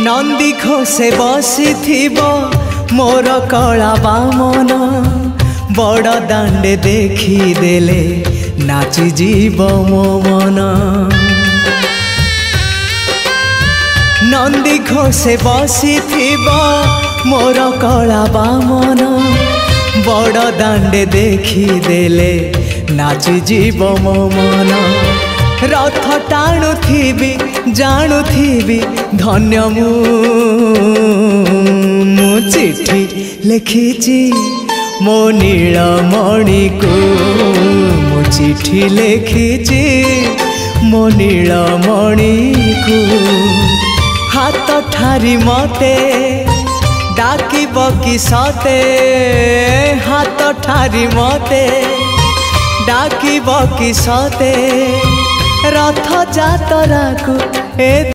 नंदी घोषे बसी मोर कला बामन बड़ दांडे देखी देले नाची जीव मो मन। नंदी घोषे बसी मोर कला बामन बड़ दांडे देखी देले नाची जीव मो मन। रथ टाणुथिबी जाणुथिबी धन्य मु चिट्ठी लिखिची मो नीलमणि को मु चिट्ठी लिखिची मो नीलमणि को। हाथ ठारी मते डाकिब कि सते हाथ ठारी मते डाकिब कि सते रथ जातरा को ए